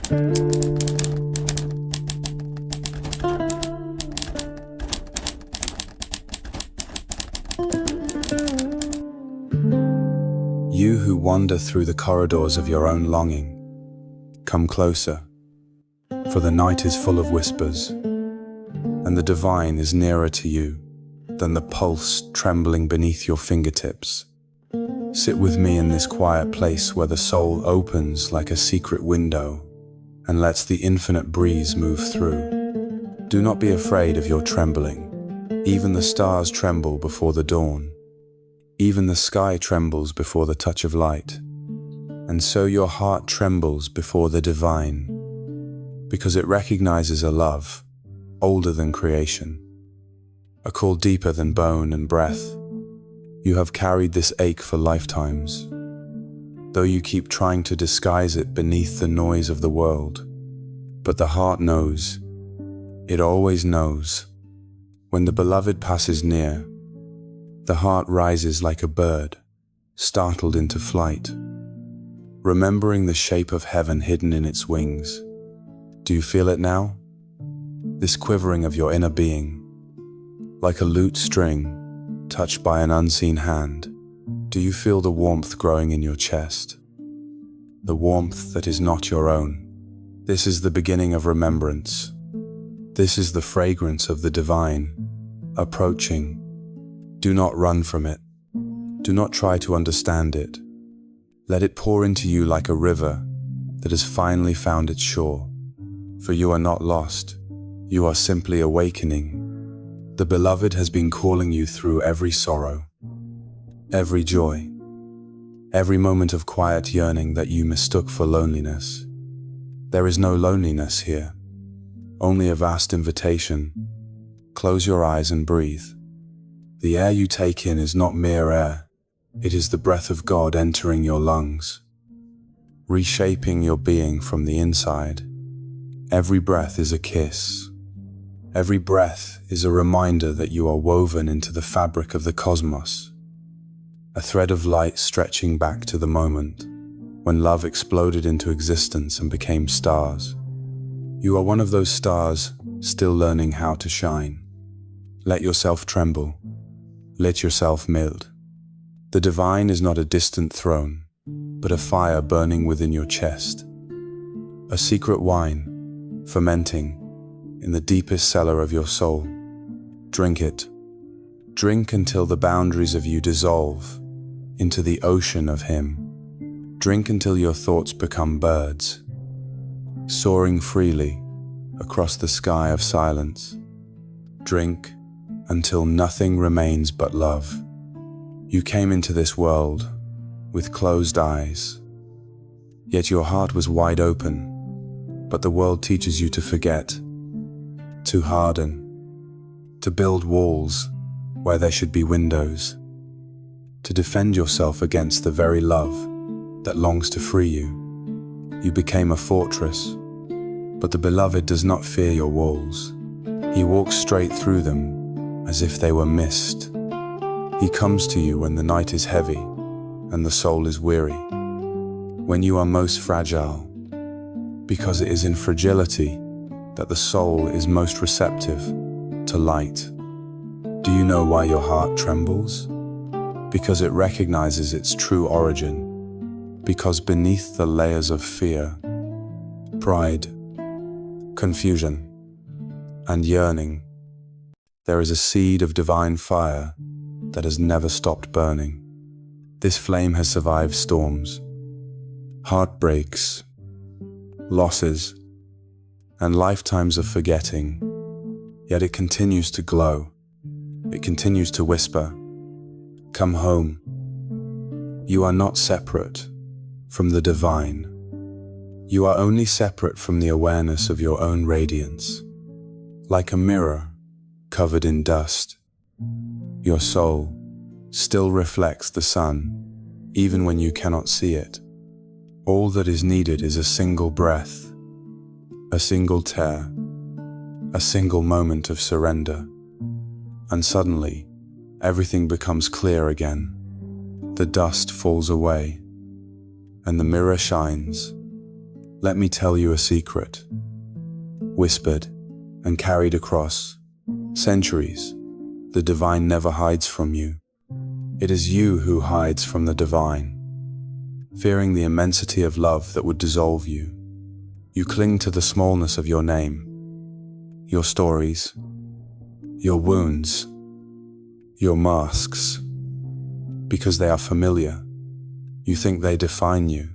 You who wander through the corridors of your own longing, come closer, for the night is full of whispers, and the divine is nearer to you than the pulse trembling beneath your fingertips. Sit with me in this quiet place where the soul opens like a secret window and lets the infinite breeze move through. Do not be afraid of your trembling. Even the stars tremble before the dawn. Even the sky trembles before the touch of light. And so your heart trembles before the divine, because it recognizes a love older than creation, a call deeper than bone and breath. You have carried this ache for lifetimes, though you keep trying to disguise it beneath the noise of the world. But the heart knows, it always knows. When the beloved passes near, the heart rises like a bird, startled into flight, remembering the shape of heaven hidden in its wings. Do you feel it now? This quivering of your inner being, like a lute string touched by an unseen hand. Do you feel the warmth growing in your chest? The warmth that is not your own. This is the beginning of remembrance. This is the fragrance of the divine, approaching. Do not run from it. Do not try to understand it. Let it pour into you like a river that has finally found its shore. For you are not lost. You are simply awakening. The beloved has been calling you through every sorrow, every joy, every moment of quiet yearning that you mistook for loneliness. There is no loneliness here, only a vast invitation. Close your eyes and breathe. The air you take in is not mere air. It is the breath of God entering your lungs, reshaping your being from the inside. Every breath is a kiss. Every breath is a reminder that you are woven into the fabric of the cosmos, a thread of light stretching back to the moment when love exploded into existence and became stars. You are one of those stars still learning how to shine. Let yourself tremble. Let yourself melt. The divine is not a distant throne, but a fire burning within your chest. A secret wine, fermenting in the deepest cellar of your soul. Drink it. Drink until the boundaries of you dissolve into the ocean of Him. Drink until your thoughts become birds, soaring freely across the sky of silence. Drink until nothing remains but love. You came into this world with closed eyes, yet your heart was wide open. But the world teaches you to forget, to harden, to build walls where there should be windows, to defend yourself against the very love that longs to free you. You became a fortress, but the beloved does not fear your walls. He walks straight through them as if they were mist. He comes to you when the night is heavy and the soul is weary, when you are most fragile, because it is in fragility that the soul is most receptive to light. Do you know why your heart trembles? Because it recognizes its true origin. Because beneath the layers of fear, pride, confusion, and yearning, there is a seed of divine fire that has never stopped burning. This flame has survived storms, heartbreaks, losses, and lifetimes of forgetting, yet it continues to glow. It continues to whisper, "Come home." You are not separate from the divine. You are only separate from the awareness of your own radiance. Like a mirror covered in dust, your soul still reflects the sun, even when you cannot see it. All that is needed is a single breath, a single tear, a single moment of surrender. And suddenly, everything becomes clear again. The dust falls away, and the mirror shines, Let me tell you a secret. Whispered and carried across centuries, the divine never hides from you. It is you who hides from the divine. Fearing the immensity of love that would dissolve you, you cling to the smallness of your name, your stories, your wounds, your masks. Because they are familiar, you think they define you,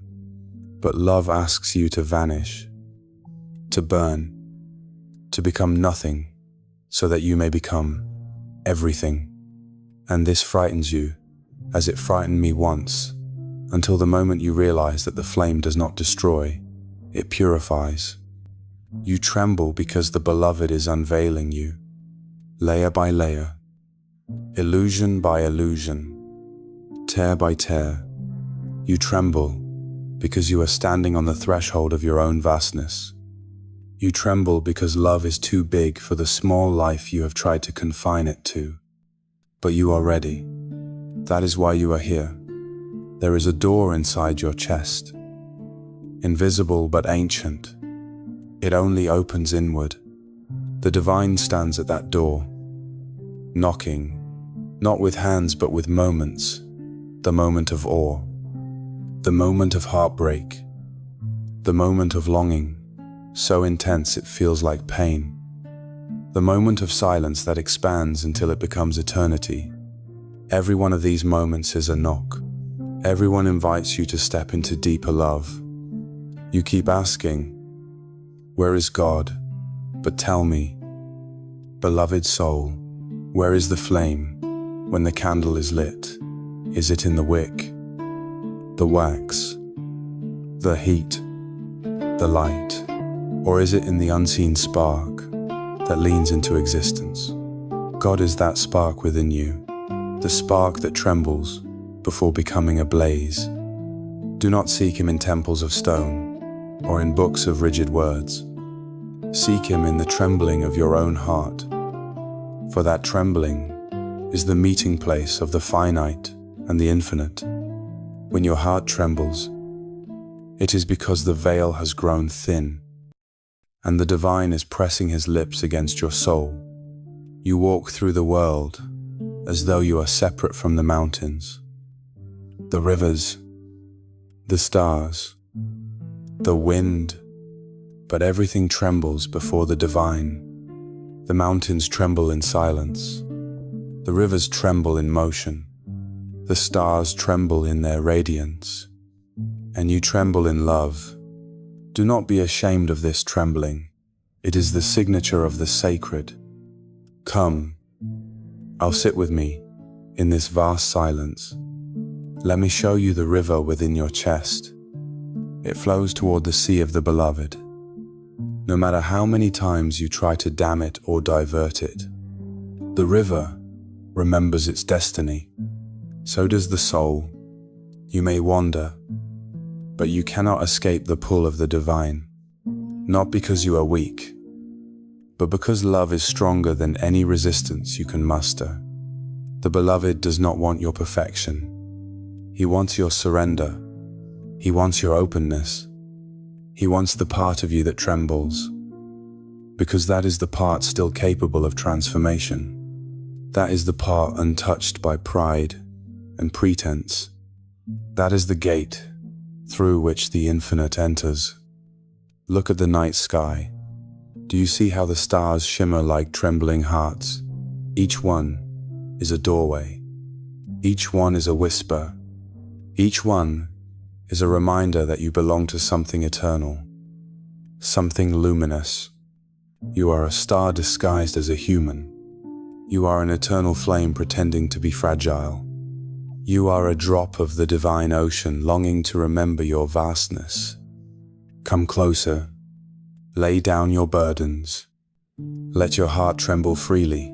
but love asks you to vanish, to burn, to become nothing, so that you may become everything. And this frightens you, as it frightened me once, until the moment you realize that the flame does not destroy, it purifies. You tremble because the beloved is unveiling you, layer by layer, illusion by illusion, tear by tear. You tremble because you are standing on the threshold of your own vastness. You tremble because love is too big for the small life you have tried to confine it to. But you are ready. That is why you are here. There is a door inside your chest, invisible but ancient. It only opens inward. The divine stands at that door, knocking, not with hands but with moments. The moment of awe, the moment of heartbreak, the moment of longing, so intense it feels like pain, the moment of silence that expands until it becomes eternity. Every one of these moments is a knock. Everyone invites you to step into deeper love. You keep asking, where is God? But tell me, beloved soul, where is the flame when the candle is lit? Is it in the wick, the wax, the heat, the light, or is it in the unseen spark that leans into existence? God is that spark within you, the spark that trembles before becoming a blaze. Do not seek him in temples of stone or in books of rigid words. Seek him in the trembling of your own heart, for that trembling is the meeting place of the finite and the infinite. When your heart trembles, it is because the veil has grown thin, and the divine is pressing his lips against your soul. You walk through the world as though you are separate from the mountains, the rivers, the stars, the wind, but everything trembles before the divine. The mountains tremble in silence, the rivers tremble in motion, the stars tremble in their radiance, and you tremble in love. Do not be ashamed of this trembling. It is the signature of the sacred. Come, I'll sit with me in this vast silence. Let me show you the river within your chest. It flows toward the sea of the beloved. No matter how many times you try to dam it or divert it, the river remembers its destiny. So does the soul. You may wander, but you cannot escape the pull of the divine, not because you are weak, but because love is stronger than any resistance you can muster. The beloved does not want your perfection. He wants your surrender. He wants your openness. He wants the part of you that trembles, because that is the part still capable of transformation. That is the part untouched by pride and pretense. That is the gate through which the infinite enters. Look at the night sky. Do you see how the stars shimmer like trembling hearts? Each one is a doorway. Each one is a whisper. Each one is a reminder that you belong to something eternal, something luminous. You are a star disguised as a human. You are an eternal flame pretending to be fragile. You are a drop of the divine ocean longing to remember your vastness. Come closer. Lay down your burdens. Let your heart tremble freely.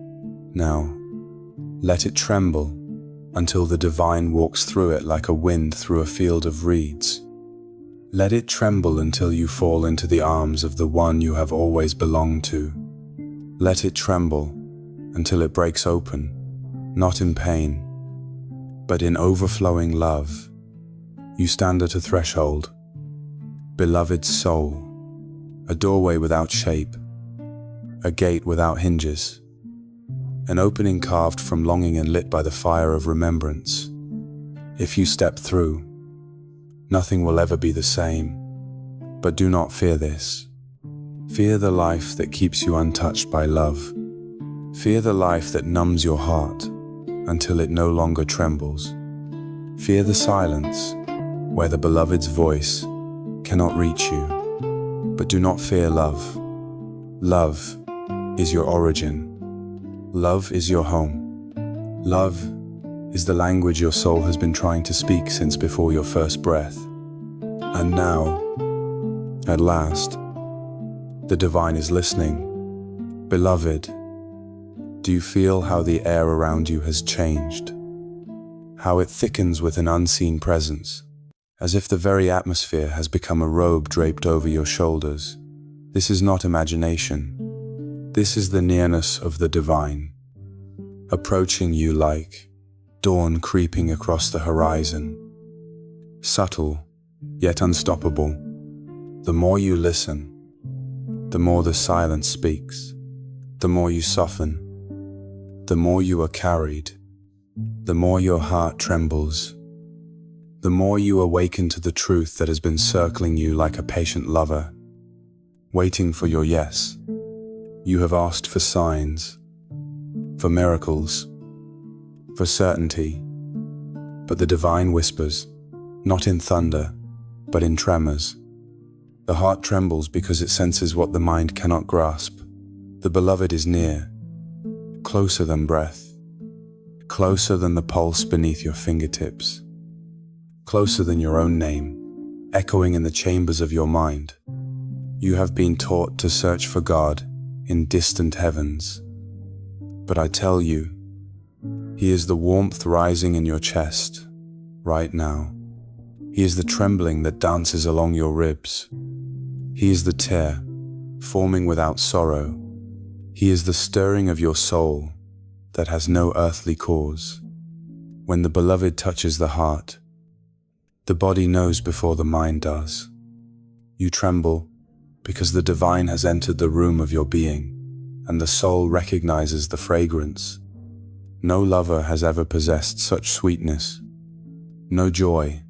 Now, let it tremble until the divine walks through it like a wind through a field of reeds. Let it tremble until you fall into the arms of the one you have always belonged to. Let it tremble until it breaks open, not in pain, but in overflowing love. You stand at a threshold, beloved soul, a doorway without shape, a gate without hinges, an opening carved from longing and lit by the fire of remembrance. If you step through, nothing will ever be the same. But do not fear this. Fear the life that keeps you untouched by love. Fear the life that numbs your heart until it no longer trembles. Fear the silence where the beloved's voice cannot reach you. But do not fear love. Love is your origin. Love is your home. Love is the language your soul has been trying to speak since before your first breath. And now, at last, the divine is listening. Beloved, do you feel how the air around you has changed? How it thickens with an unseen presence, as if the very atmosphere has become a robe draped over your shoulders. This is not imagination. This is the nearness of the divine, approaching you like dawn creeping across the horizon. Subtle, yet unstoppable. The more you listen, the more the silence speaks. The more you soften, the more you are carried. The more your heart trembles. The more you awaken to the truth that has been circling you like a patient lover, waiting for your yes. You have asked for signs, for miracles, for certainty, but the divine whispers, not in thunder, but in tremors. The heart trembles because it senses what the mind cannot grasp. The beloved is near, closer than breath, closer than the pulse beneath your fingertips, closer than your own name, echoing in the chambers of your mind. You have been taught to search for God in distant heavens. But I tell you, He is the warmth rising in your chest right now. He is the trembling that dances along your ribs. He is the tear forming without sorrow. He is the stirring of your soul that has no earthly cause. When the beloved touches the heart, the body knows before the mind does. You tremble because the divine has entered the room of your being, and the soul recognizes the fragrance. No lover has ever possessed such sweetness. No joy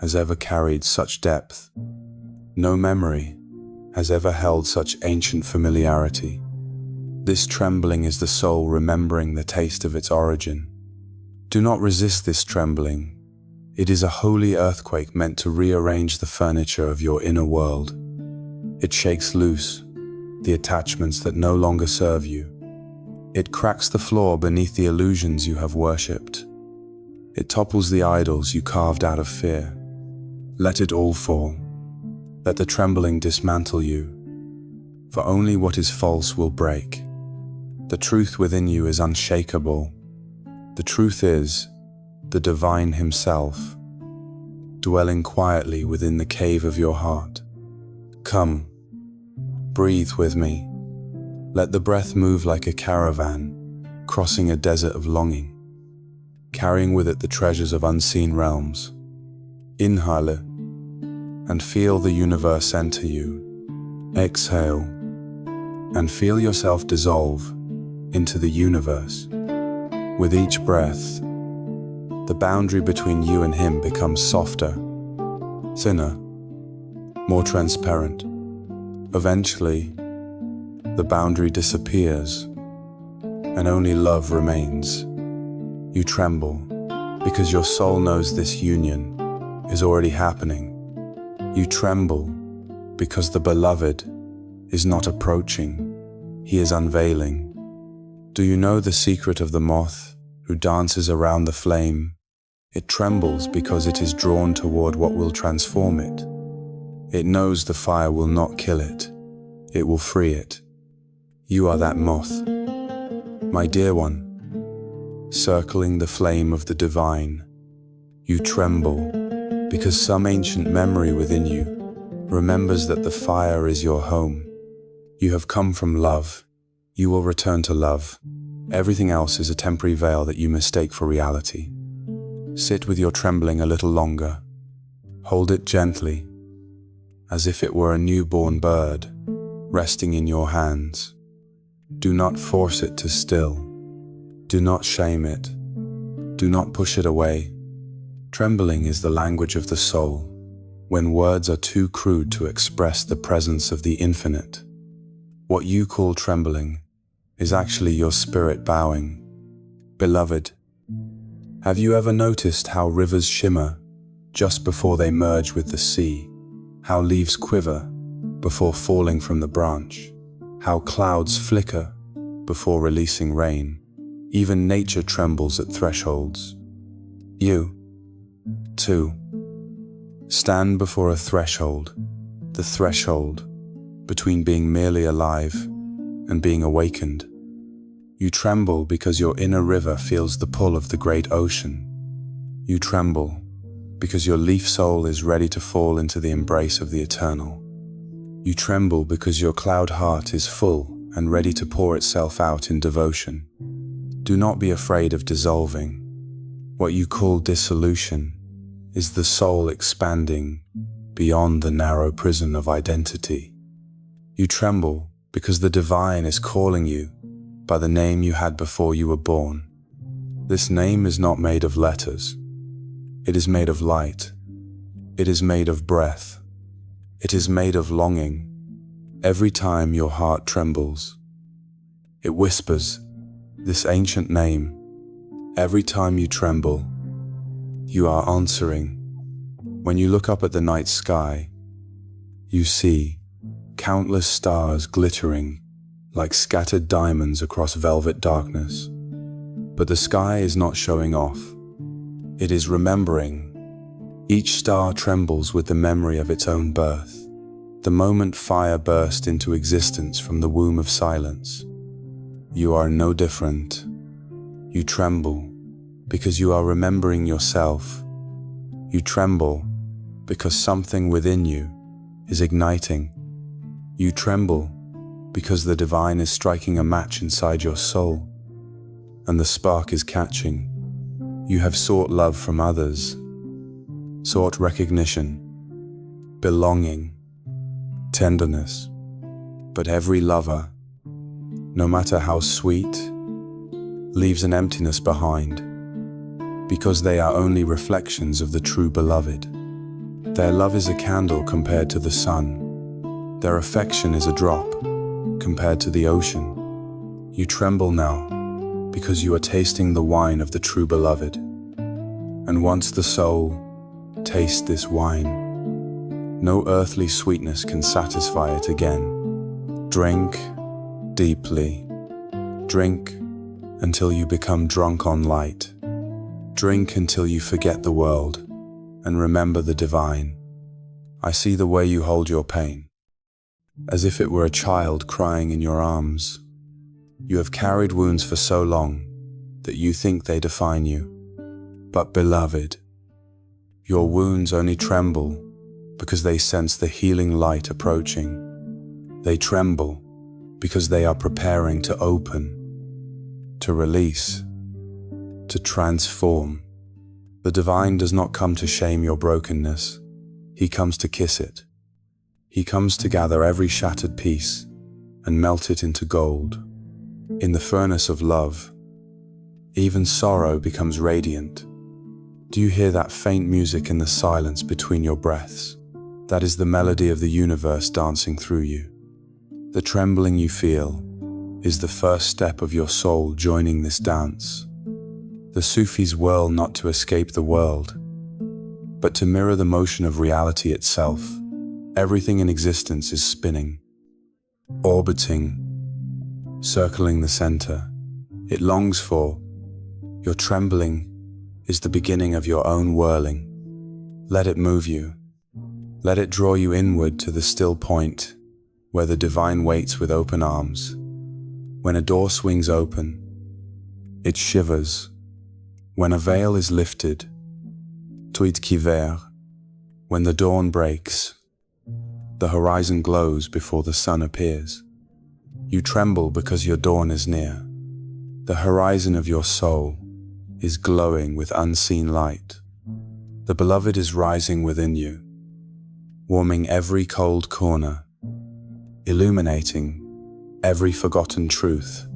has ever carried such depth. No memory has ever held such ancient familiarity. This trembling is the soul remembering the taste of its origin. Do not resist this trembling. It is a holy earthquake meant to rearrange the furniture of your inner world. It shakes loose the attachments that no longer serve you. It cracks the floor beneath the illusions you have worshipped. It topples the idols you carved out of fear. Let it all fall. Let the trembling dismantle you, for only what is false will break. The truth within you is unshakable. The truth is the divine himself, dwelling quietly within the cave of your heart. Come, breathe with me. Let the breath move like a caravan, crossing a desert of longing, carrying with it the treasures of unseen realms. Inhale it, and feel the universe enter you. Exhale, and feel yourself dissolve into the universe. With each breath, the boundary between you and him becomes softer, thinner, more transparent. Eventually, the boundary disappears, and only love remains. You tremble because your soul knows this union is already happening. You tremble because the beloved is not approaching, he is unveiling. Do you know the secret of the moth who dances around the flame? It trembles because it is drawn toward what will transform it. It knows the fire will not kill it, it will free it. You are that moth, my dear one, circling the flame of the divine. You tremble because some ancient memory within you remembers that the fire is your home. You have come from love. You will return to love. Everything else is a temporary veil that you mistake for reality. Sit with your trembling a little longer. Hold it gently, as if it were a newborn bird, resting in your hands. Do not force it to still. Do not shame it. Do not push it away. Trembling is the language of the soul, when words are too crude to express the presence of the infinite. What you call trembling is actually your spirit bowing. Beloved, have you ever noticed how rivers shimmer just before they merge with the sea? How leaves quiver before falling from the branch? How clouds flicker before releasing rain? Even nature trembles at thresholds. You, too, stand before a threshold, the threshold between being merely alive and being awakened. You tremble because your inner river feels the pull of the great ocean. You tremble because your leaf soul is ready to fall into the embrace of the eternal. You tremble because your cloud heart is full and ready to pour itself out in devotion. Do not be afraid of dissolving. What you call dissolution is the soul expanding beyond the narrow prison of identity. You tremble because the divine is calling you by the name you had before you were born. This name is not made of letters. It is made of light. It is made of breath. It is made of longing. Every time your heart trembles, it whispers this ancient name. Every time you tremble, you are answering. When you look up at the night sky, you see countless stars glittering like scattered diamonds across velvet darkness. But the sky is not showing off. It is remembering. Each star trembles with the memory of its own birth, the moment fire burst into existence from the womb of silence. You are no different. You tremble because you are remembering yourself. You tremble because something within you is igniting. You tremble because the divine is striking a match inside your soul, and the spark is catching. You have sought love from others, sought recognition, belonging, tenderness. But every lover, no matter how sweet, leaves an emptiness behind, because they are only reflections of the true beloved. Their love is a candle compared to the sun. Their affection is a drop compared to the ocean. You tremble now because you are tasting the wine of the true beloved. And once the soul tastes this wine, no earthly sweetness can satisfy it again. Drink deeply. Drink until you become drunk on light. Drink until you forget the world and remember the divine. I see the way you hold your pain, as if it were a child crying in your arms. You have carried wounds for so long that you think they define you. But beloved, your wounds only tremble because they sense the healing light approaching. They tremble because they are preparing to open, to release, to transform. The divine does not come to shame your brokenness. He comes to kiss it. He comes to gather every shattered piece and melt it into gold. In the furnace of love, even sorrow becomes radiant. Do you hear that faint music in the silence between your breaths? That is the melody of the universe dancing through you. The trembling you feel is the first step of your soul joining this dance. The Sufis whirl not to escape the world, but to mirror the motion of reality itself. Everything in existence is spinning, orbiting, circling the center. It longs for. Your trembling is the beginning of your own whirling. Let it move you. Let it draw you inward to the still point where the divine waits with open arms. When a door swings open, it shivers. When a veil is lifted, tuit kiver. When the dawn breaks, the horizon glows before the sun appears. You tremble because your dawn is near. The horizon of your soul is glowing with unseen light. The beloved is rising within you. warming every cold corner, illuminating every forgotten truth.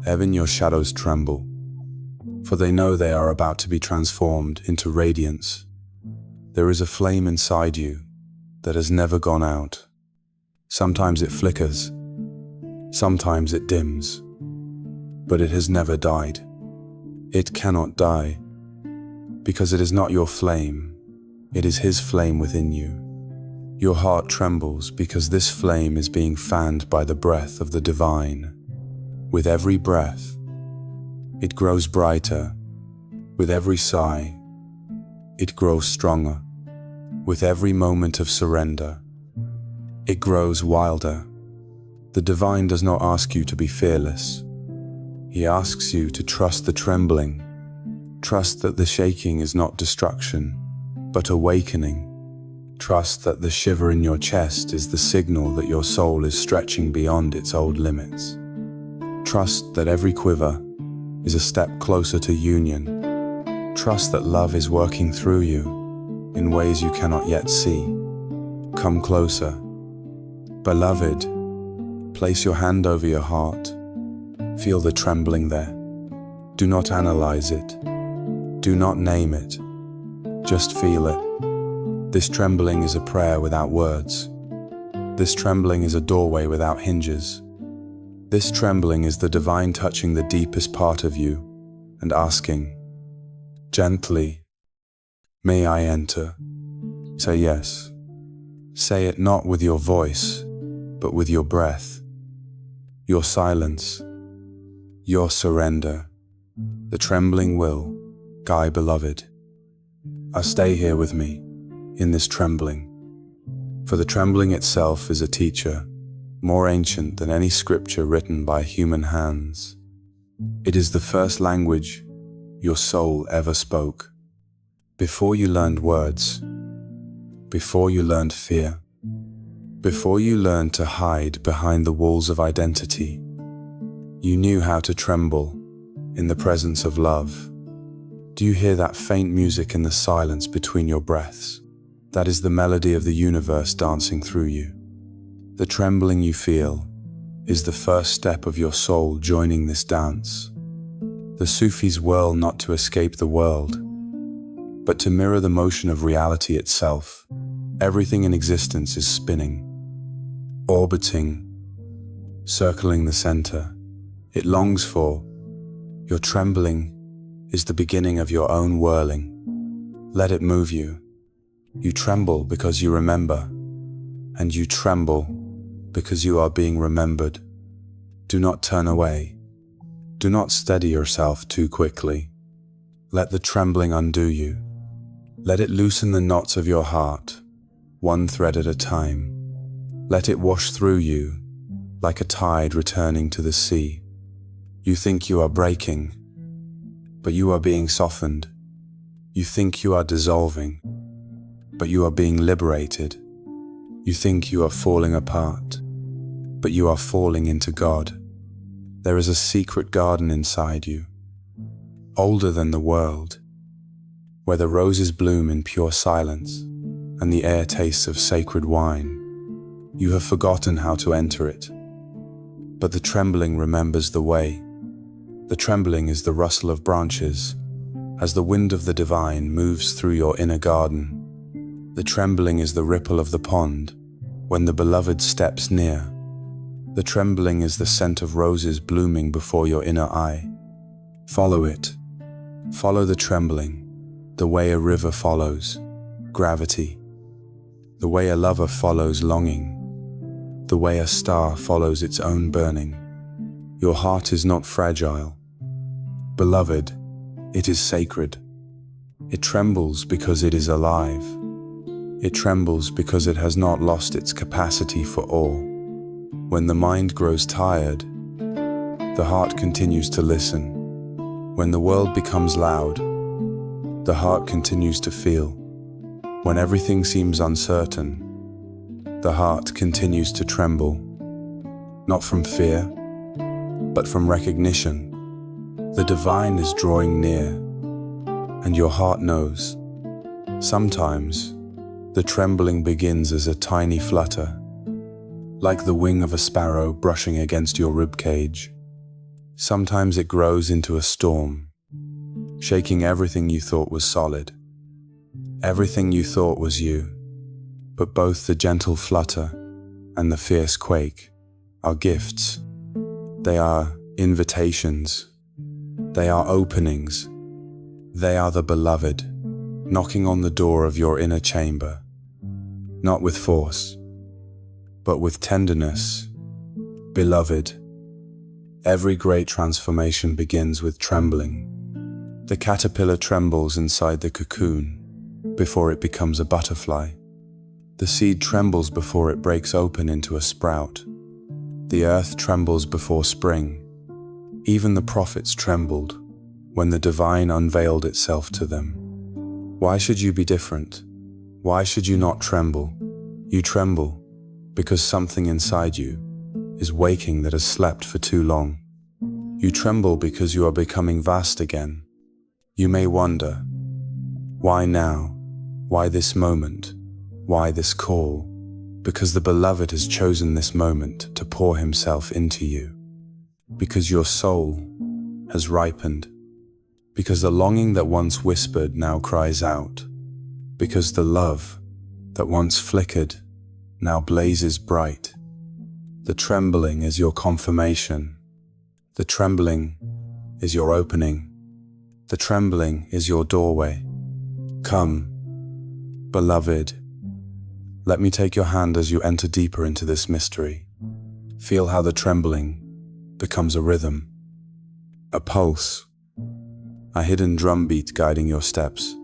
Even your shadows tremble, for they know they are about to be transformed into radiance. There is a flame inside you that has never gone out. Sometimes it flickers, sometimes it dims, but it has never died. It cannot die, because it is not your flame, it is His flame within you. Your heart trembles because this flame is being fanned by the breath of the divine. With every breath, it grows brighter. With every sigh, it grows stronger. With every moment of surrender, it grows wilder. The divine does not ask you to be fearless. He asks you to trust the trembling. Trust that the shaking is not destruction, but awakening. Trust that the shiver in your chest is the signal that your soul is stretching beyond its old limits. Trust that every quiver is a step closer to union. Trust that love is working through you in ways you cannot yet see. Come closer. Beloved, place your hand over your heart. Feel the trembling there. Do not analyze it. Do not name it. Just feel it. This trembling is a prayer without words. This trembling is a doorway without hinges. This trembling is the divine touching the deepest part of you and asking, gently, may I enter? Say yes. Say it not with your voice, but with your breath, your silence, your surrender. The trembling will, Guy beloved, stay here with me in this trembling. For the trembling itself is a teacher, more ancient than any scripture written by human hands. It is the first language your soul ever spoke. Before you learned words, before you learned fear, before you learned to hide behind the walls of identity, you knew how to tremble in the presence of love. Do you hear that faint music in the silence between your breaths? That is the melody of the universe dancing through you. The trembling you feel is the first step of your soul joining this dance. The Sufis whirl not to escape the world, but to mirror the motion of reality itself. Everything in existence is spinning, orbiting, circling the center. It longs for. Your trembling is the beginning of your own whirling. Let it move you. You tremble because you remember, and you tremble because you are being remembered. Do not turn away. Do not steady yourself too quickly. Let the trembling undo you. Let it loosen the knots of your heart, one thread at a time. Let it wash through you like a tide returning to the sea. You think you are breaking, but you are being softened. You think you are dissolving, but you are being liberated. You think you are falling apart, but you are falling into God. There is a secret garden inside you, older than the world, where the roses bloom in pure silence and the air tastes of sacred wine. You have forgotten how to enter it, but the trembling remembers the way. The trembling is the rustle of branches as the wind of the divine moves through your inner garden. The trembling is the ripple of the pond when the beloved steps near. The trembling is the scent of roses blooming before your inner eye. Follow it. Follow the trembling, the way a river follows gravity, the way a lover follows longing, the way a star follows its own burning. Your heart is not fragile. Beloved, it is sacred. It trembles because it is alive. It trembles because it has not lost its capacity for awe. When the mind grows tired, the heart continues to listen. When the world becomes loud, the heart continues to feel. When everything seems uncertain, the heart continues to tremble. Not from fear, but from recognition. The divine is drawing near, and your heart knows. Sometimes, The trembling begins as a tiny flutter, like the wing of a sparrow brushing against your ribcage. Sometimes it grows into a storm, shaking everything you thought was solid, everything you thought was you. But both the gentle flutter and the fierce quake are gifts. They are invitations. They are openings. They are the beloved, knocking on the door of your inner chamber, not with force, but with tenderness. Beloved, every great transformation begins with trembling. The caterpillar trembles inside the cocoon before it becomes a butterfly. The seed trembles before it breaks open into a sprout. The earth trembles before spring. Even the prophets trembled when the divine unveiled itself to them. Why should you be different? Why should you not tremble? You tremble because something inside you is waking that has slept for too long. You tremble because you are becoming vast again. You may wonder, why now? Why this moment? Why this call? Because the beloved has chosen this moment to pour himself into you. Because your soul has ripened. Because the longing that once whispered now cries out. Because the love that once flickered now blazes bright. The trembling is your confirmation. The trembling is your opening. The trembling is your doorway. Come, beloved. Let me take your hand as you enter deeper into this mystery. Feel how the trembling becomes a rhythm, a pulse, a hidden drumbeat guiding your steps.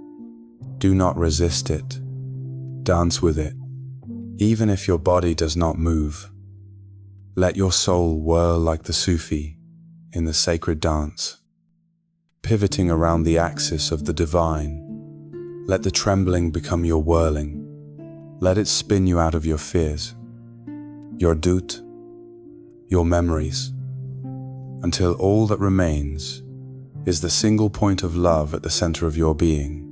Do not resist it. Dance with it, even if your body does not move. Let your soul whirl like the Sufi in the sacred dance, pivoting around the axis of the divine. Let the trembling become your whirling. Let it spin you out of your fears, your doubt, your memories, until all that remains is the single point of love at the center of your being.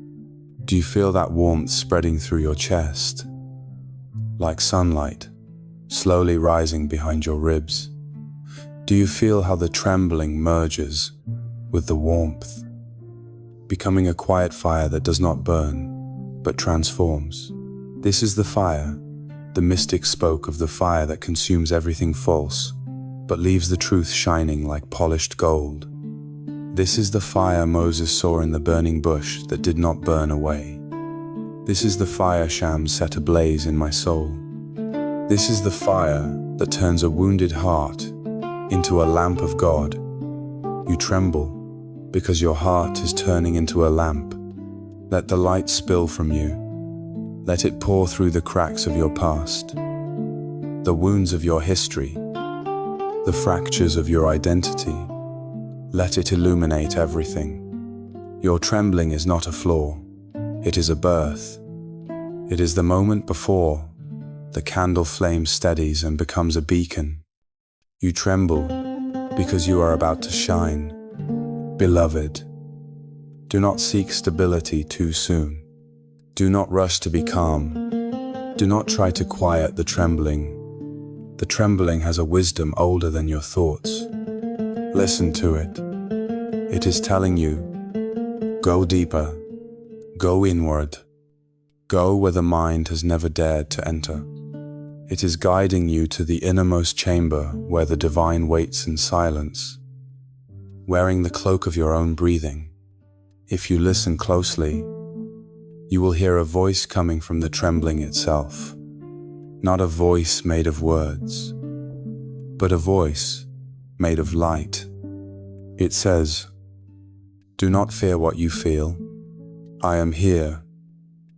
Do you feel that warmth spreading through your chest, like sunlight, slowly rising behind your ribs? Do you feel how the trembling merges with the warmth, becoming a quiet fire that does not burn, but transforms? This is the fire. The mystic spoke of the fire that consumes everything false, but leaves the truth shining like polished gold. This is the fire Moses saw in the burning bush that did not burn away. This is the fire Shams set ablaze in my soul. This is the fire that turns a wounded heart into a lamp of God. You tremble because your heart is turning into a lamp. Let the light spill from you. Let it pour through the cracks of your past, the wounds of your history, the fractures of your identity. Let it illuminate everything. Your trembling is not a flaw. It is a birth. It is the moment before the candle flame steadies and becomes a beacon. You tremble because you are about to shine. Beloved, do not seek stability too soon. Do not rush to be calm. Do not try to quiet the trembling. The trembling has a wisdom older than your thoughts. Listen to it. It is telling you, go deeper, go inward, go where the mind has never dared to enter. It is guiding you to the innermost chamber where the divine waits in silence, wearing the cloak of your own breathing. If you listen closely, you will hear a voice coming from the trembling itself. Not a voice made of words, but a voice made of light. It says, do not fear what you feel. I am here.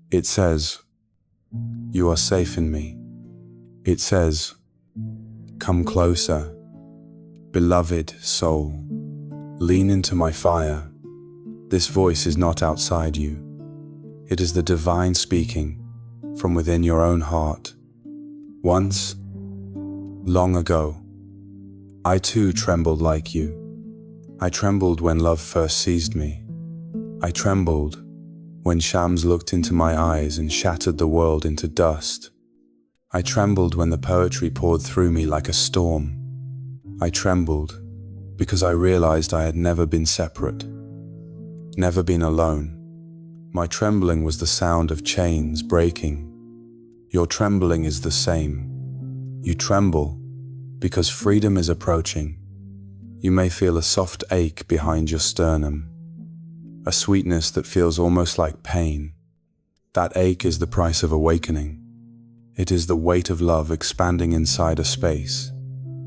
It says, you are safe in me. It says, come closer. Beloved soul, lean into my fire. This voice is not outside you. It is the divine speaking from within your own heart. Once, long ago, I too trembled like you. I trembled when love first seized me. I trembled when Shams looked into my eyes and shattered the world into dust. I trembled when the poetry poured through me like a storm. I trembled because I realized I had never been separate, never been alone. My trembling was the sound of chains breaking. Your trembling is the same. You tremble because freedom is approaching. You may feel a soft ache behind your sternum, a sweetness that feels almost like pain. That ache is the price of awakening. It is the weight of love expanding inside a space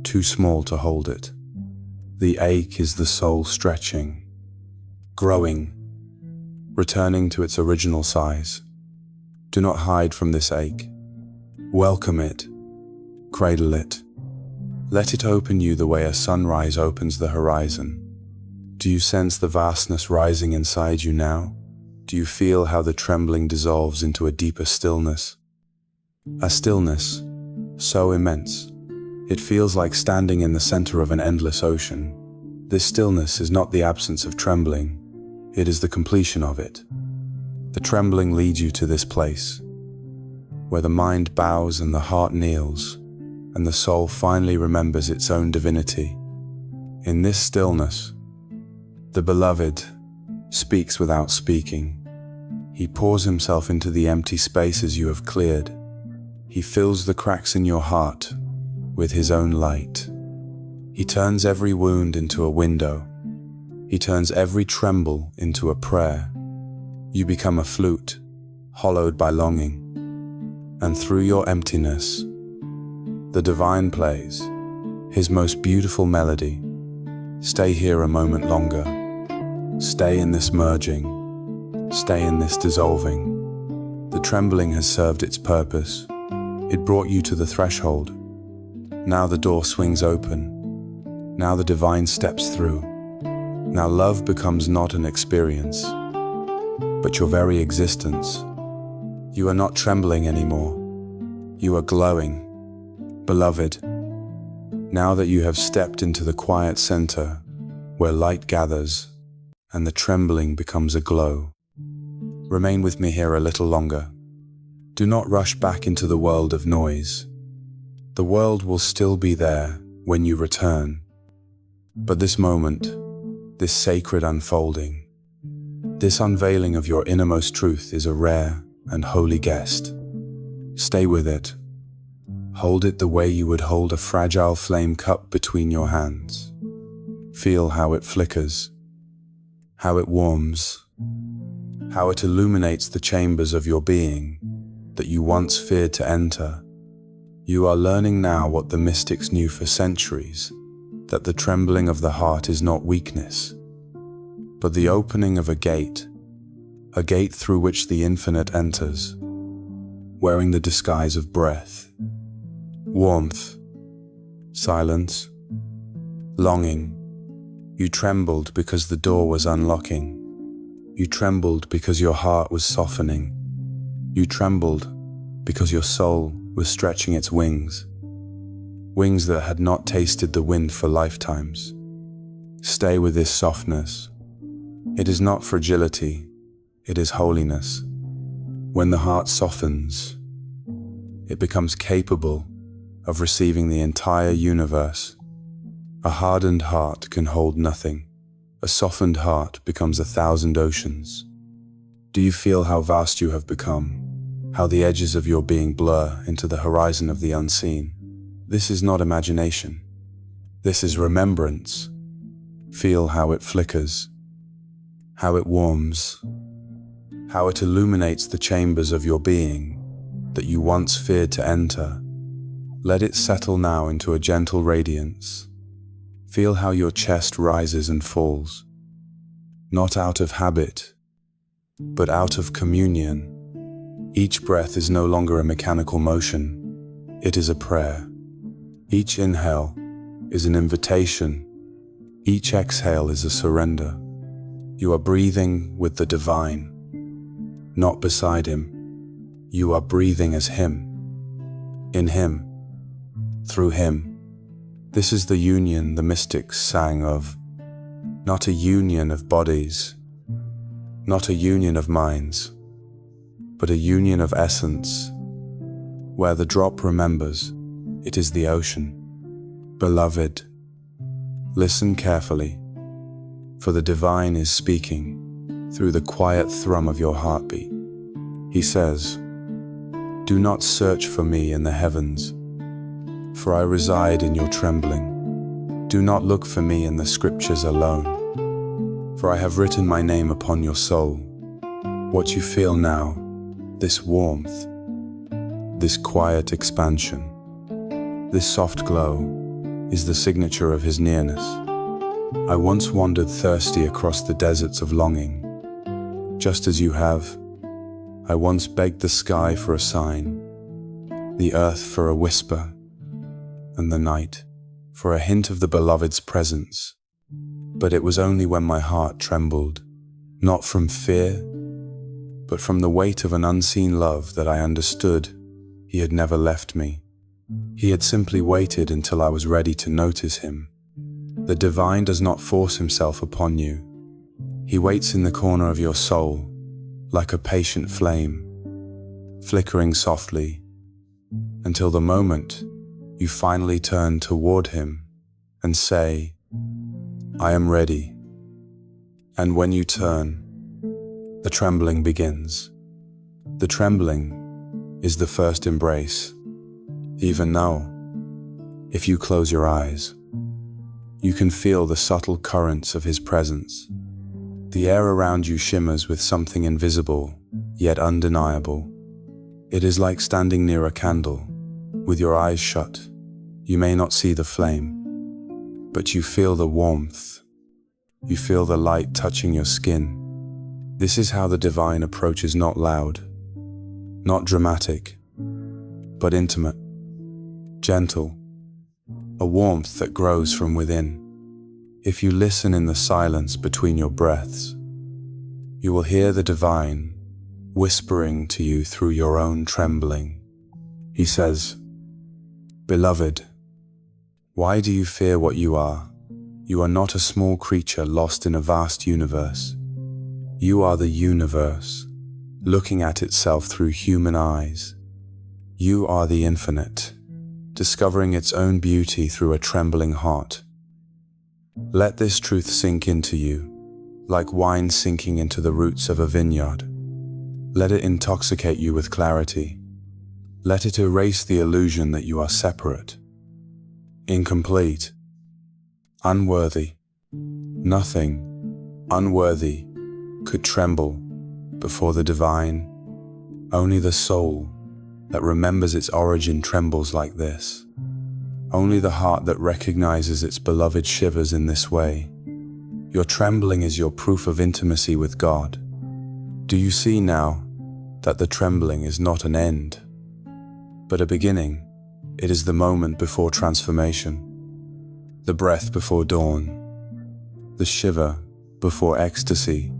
too small to hold it. The ache is the soul stretching, growing, returning to its original size. Do not hide from this ache. Welcome it, cradle it. Let it open you the way a sunrise opens the horizon. Do you sense the vastness rising inside you now? Do you feel how the trembling dissolves into a deeper stillness? A stillness so immense, it feels like standing in the center of an endless ocean. This stillness is not the absence of trembling, it is the completion of it. The trembling leads you to this place, where the mind bows and the heart kneels, and the soul finally remembers its own divinity. In this stillness, the beloved speaks without speaking. He pours himself into the empty spaces you have cleared. He fills the cracks in your heart with his own light. He turns every wound into a window. He turns every tremble into a prayer. You become a flute, hollowed by longing. And through your emptiness, the divine plays his most beautiful melody. Stay here a moment longer. Stay in this merging. Stay in this dissolving. The trembling has served its purpose. It brought you to the threshold. Now the door swings open. Now the divine steps through. Now love becomes not an experience, but your very existence. You are not trembling anymore. You are glowing. Beloved, now that you have stepped into the quiet center where light gathers and the trembling becomes a glow, remain with me here a little longer. Do not rush back into the world of noise. The world will still be there when you return. But this moment, this sacred unfolding, this unveiling of your innermost truth is a rare and holy guest. Stay with it. Hold it the way you would hold a fragile flame cup between your hands. Feel how it flickers, how it warms, how it illuminates the chambers of your being that you once feared to enter. You are learning now what the mystics knew for centuries, that the trembling of the heart is not weakness, but the opening of a gate through which the infinite enters, wearing the disguise of breath, warmth, silence, longing. You trembled because the door was unlocking. You trembled because your heart was softening. You trembled because your soul was stretching its wings, wings that had not tasted the wind for lifetimes. Stay with this softness. It is not fragility, it is holiness. When the heart softens, it becomes capable of receiving the entire universe. A hardened heart can hold nothing. A softened heart becomes 1,000 oceans. Do you feel how vast you have become? How the edges of your being blur into the horizon of the unseen? This is not imagination. This is remembrance. Feel how it flickers, how it warms, how it illuminates the chambers of your being that you once feared to enter. Let it settle now into a gentle radiance. Feel how your chest rises and falls, not out of habit, but out of communion. Each breath is no longer a mechanical motion, it is a prayer. Each inhale is an invitation, each exhale is a surrender. You are breathing with the divine, not beside him. You are breathing as him, in him, through him. This is the union the mystics sang of, not a union of bodies, not a union of minds, but a union of essence, where the drop remembers it is the ocean. Beloved, listen carefully, for the divine is speaking through the quiet thrum of your heartbeat. He says, "Do not search for me in the heavens, for I reside in your trembling. Do not look for me in the scriptures alone, for I have written my name upon your soul." What you feel now, this warmth, this quiet expansion, this soft glow, is the signature of his nearness. I once wandered thirsty across the deserts of longing. Just as you have, I once begged the sky for a sign, the earth for a whisper, and the night for a hint of the beloved's presence. But it was only when my heart trembled, not from fear, but from the weight of an unseen love, that I understood he had never left me. He had simply waited until I was ready to notice him. The divine does not force himself upon you. He waits in the corner of your soul, like a patient flame, flickering softly, until the moment you finally turn toward him and say, "I am ready." And when you turn, the trembling begins. The trembling is the first embrace. Even now, if you close your eyes, you can feel the subtle currents of his presence. The air around you shimmers with something invisible, yet undeniable. It is like standing near a candle, with your eyes shut. You may not see the flame, but you feel the warmth. You feel the light touching your skin. This is how the divine approaches, not loud, not dramatic, but intimate, gentle, a warmth that grows from within. If you listen in the silence between your breaths, you will hear the divine whispering to you through your own trembling. He says, "Beloved, why do you fear what you are? You are not a small creature lost in a vast universe. You are the universe, looking at itself through human eyes. You are the infinite, discovering its own beauty through a trembling heart. Let this truth sink into you, like wine sinking into the roots of a vineyard. Let it intoxicate you with clarity. Let it erase the illusion that you are separate, incomplete, unworthy. Nothing unworthy could tremble before the divine. Only the soul that remembers its origin trembles like this. Only the heart that recognizes its beloved shivers in this way. Your trembling is your proof of intimacy with God. Do you see now that the trembling is not an end, but a beginning? It is the moment before transformation, the breath before dawn, the shiver before ecstasy.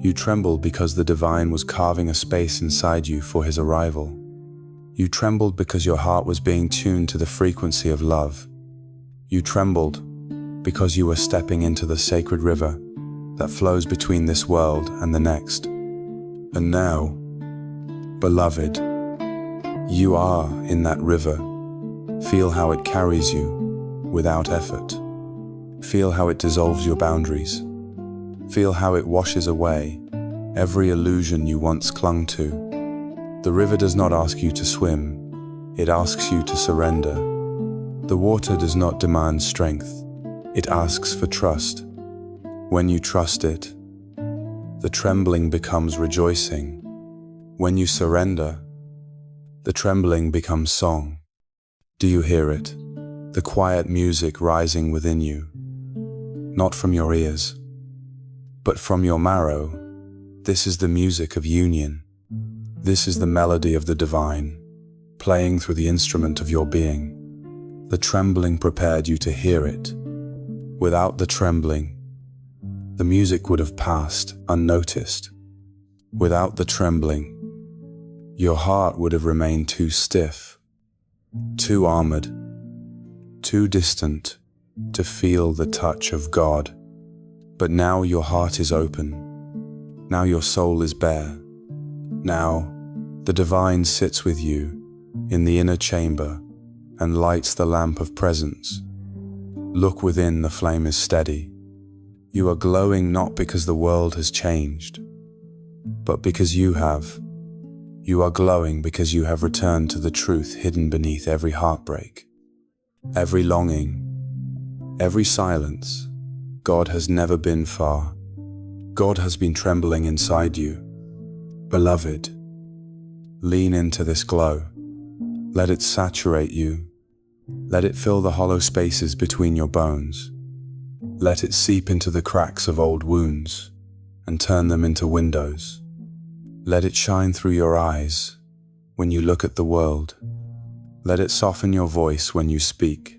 You tremble because the divine was carving a space inside you for his arrival. You trembled because your heart was being tuned to the frequency of love. You trembled because you were stepping into the sacred river that flows between this world and the next. And now, beloved, you are in that river. Feel how it carries you without effort. Feel how it dissolves your boundaries. Feel how it washes away every illusion you once clung to. The river does not ask you to swim, it asks you to surrender. The water does not demand strength, it asks for trust. When you trust it, the trembling becomes rejoicing. When you surrender, the trembling becomes song. Do you hear it? The quiet music rising within you, not from your ears, but from your marrow. This is the music of union. This is the melody of the divine, playing through the instrument of your being. The trembling prepared you to hear it. Without the trembling, the music would have passed unnoticed. Without the trembling, your heart would have remained too stiff, too armored, too distant to feel the touch of God. But now your heart is open. Now your soul is bare. Now, the divine sits with you in the inner chamber and lights the lamp of presence. Look within, the flame is steady. You are glowing not because the world has changed, but because you have. You are glowing because you have returned to the truth hidden beneath every heartbreak, every longing, every silence. God has never been far. God has been trembling inside you. Beloved, lean into this glow. Let it saturate you. Let it fill the hollow spaces between your bones. Let it seep into the cracks of old wounds and turn them into windows. Let it shine through your eyes when you look at the world. Let it soften your voice when you speak.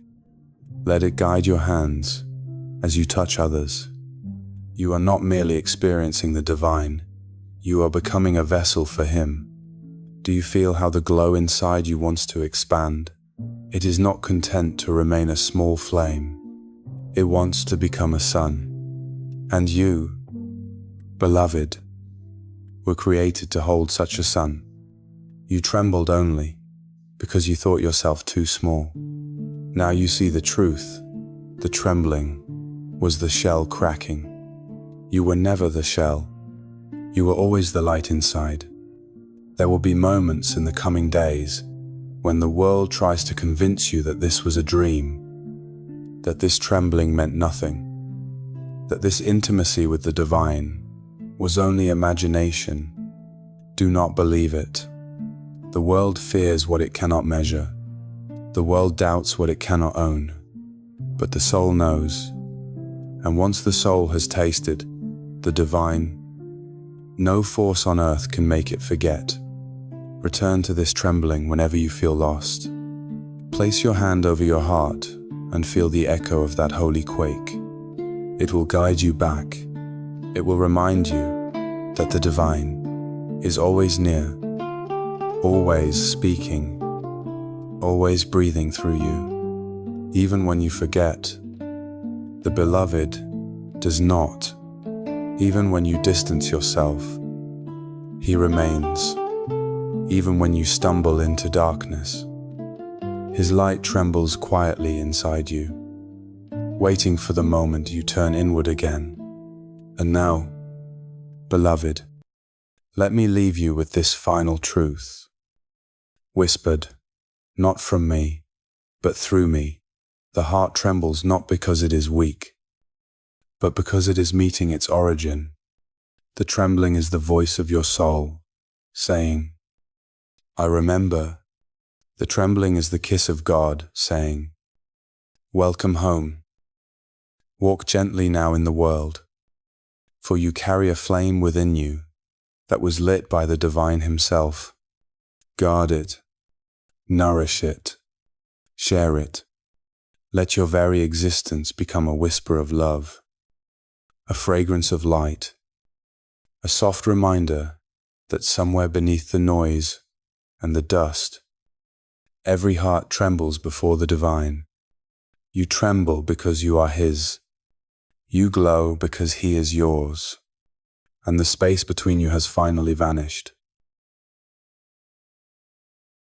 Let it guide your hands as you touch others. You are not merely experiencing the divine, you are becoming a vessel for Him. Do you feel how the glow inside you wants to expand? It is not content to remain a small flame. It wants to become a sun. And you, beloved, were created to hold such a sun. You trembled only because you thought yourself too small. Now you see the truth. The trembling was the shell cracking. You were never the shell. You were always the light inside. There will be moments in the coming days when the world tries to convince you that this was a dream, that this trembling meant nothing, that this intimacy with the divine was only imagination. Do not believe it. The world fears what it cannot measure. The world doubts what it cannot own. But the soul knows. And once the soul has tasted the divine, no force on earth can make it forget. Return to this trembling whenever you feel lost. Place your hand over your heart and feel the echo of that holy quake. It will guide you back. It will remind you that the divine is always near, always speaking, always breathing through you. Even when you forget, the beloved does not. Even when you distance yourself, He remains. Even when you stumble into darkness, His light trembles quietly inside you, waiting for the moment you turn inward again. And now, beloved, let me leave you with this final truth, whispered, not from me, but through me. The heart trembles not because it is weak, but because it is meeting its origin. The trembling is the voice of your soul, saying, I remember. The trembling is the kiss of God, saying, welcome home. Walk gently now in the world, for you carry a flame within you that was lit by the divine Himself. Guard it, nourish it, share it. Let your very existence become a whisper of love, a fragrance of light, a soft reminder that somewhere beneath the noise and the dust, every heart trembles before the divine. You tremble because you are His. You glow because He is yours. And the space between you has finally vanished.